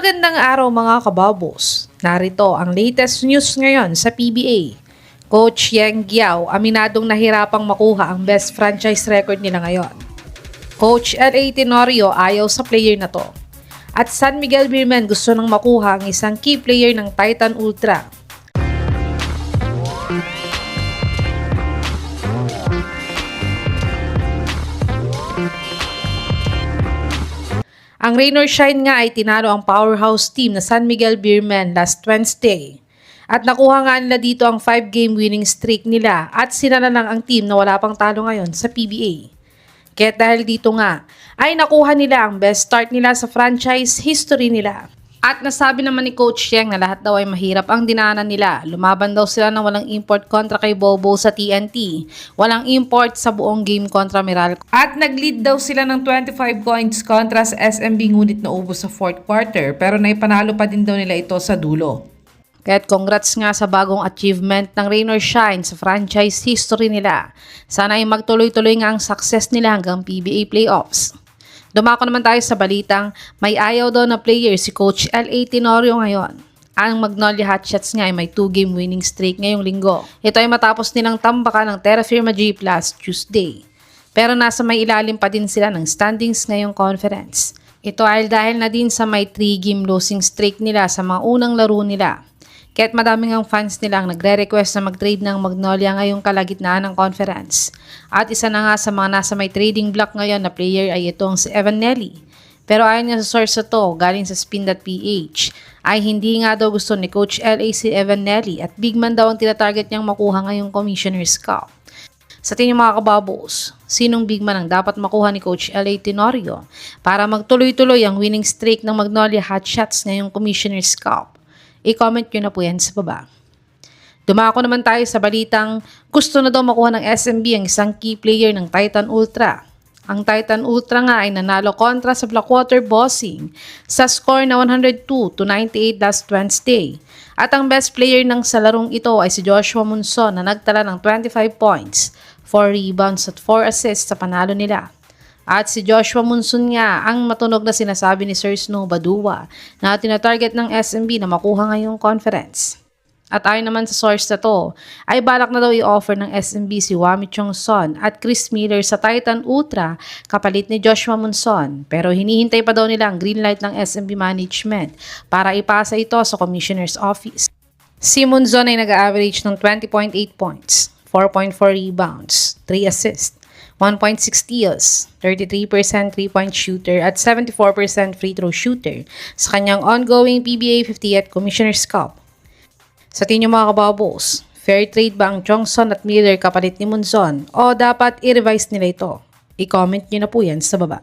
Magandang araw mga kababos. Narito ang latest news ngayon sa PBA. Coach Yeng Guiao aminadong nahirapang makuha ang best franchise record nila ngayon. Coach L.A. Tenorio ayaw sa player na to. At San Miguel Beermen gusto nang makuha ang isang key player ng Titan Ultra. Ang rain or shine nga ay tinalo ang powerhouse team na San Miguel Beermen last Wednesday. At nakuha nga nila dito ang 5-game winning streak nila at sila na lang ang team na wala pang talo ngayon sa PBA. Kaya dahil dito nga ay nakuha nila ang best start nila sa franchise history nila. At nasabi naman ni Coach Yeng na lahat daw ay mahirap ang dinaanan nila. Lumaban daw sila ng walang import kontra kay Bobo sa TNT. Walang import sa buong game kontra Meralco. At nag-lead daw sila ng 25 points kontra sa SMB ngunit naubos sa fourth quarter. Pero naipanalo pa din daw nila ito sa dulo. Kaya't congrats nga sa bagong achievement ng Rain or Shine sa franchise history nila. Sana ay magtuloy-tuloy nga ang success nila hanggang PBA playoffs. Dumako naman tayo sa balitang may ayaw daw na player si Coach L.A. Tenorio ngayon. Ang Magnolia Hotshots nga ay may 2-game winning streak ngayong linggo. Ito ay matapos nilang tambakan ng Terra Firma G Plus Tuesday. Pero nasa may ilalim pa din sila ng standings ngayong conference. Ito ay dahil na din sa may 3-game losing streak nila sa mga unang laro nila. Kaya't madaming ang fans nila ang nagre-request na mag-trade ng Magnolia ngayong kalagitnaan ng conference. At isa na nga sa mga nasa may trading block ngayon na player ay itong si Evan Nelly. Pero ayon nga sa source na to, galing sa spin.ph, ay hindi nga daw gusto ni Coach L.A. si Evan Nelly at big man daw ang tinatarget niyang makuha ngayong Commissioner's Cup. Sa tingin mga kababos, sinong big man ang dapat makuha ni Coach L.A. Tenorio para magtuloy-tuloy ang winning streak ng Magnolia Hotshots ngayong Commissioner's Cup? I-comment nyo na po yan sa baba. Dumako naman tayo sa balitang gusto na daw makuha ng SMB ang isang key player ng Titan Ultra. Ang Titan Ultra nga ay nanalo kontra sa Blackwater Bossing sa score na 102-98 last Wednesday. At ang best player ng sa larong ito ay si Joshua Munson na nagtala ng 25 points, 4 rebounds at 4 assists sa panalo nila. At si Joshua Munson nga ang matunog na sinasabi ni Sir Snow Badua na tinatarget ng SMB na makuha ngayong conference. At ayon naman sa source na to, ay balak na daw i-offer ng SMB si Wami Chong Son at Chris Miller sa Titan Ultra kapalit ni Joshua Munson. Pero hinihintay pa daw nila ang green light ng SMB management para ipasa ito sa Commissioner's Office. Si Munson ay nag-average ng 20.8 points, 4.4 rebounds, 3 assists, 1.6 steals, 33% 3-point shooter at 74% free throw shooter sa kanyang ongoing PBA 50th Commissioner's Cup. Sa tingin mga kababos, fair trade ba ang Johnson at Miller kapalit ni Munson o dapat i-revise nila ito? I-comment nyo na po yan sa baba.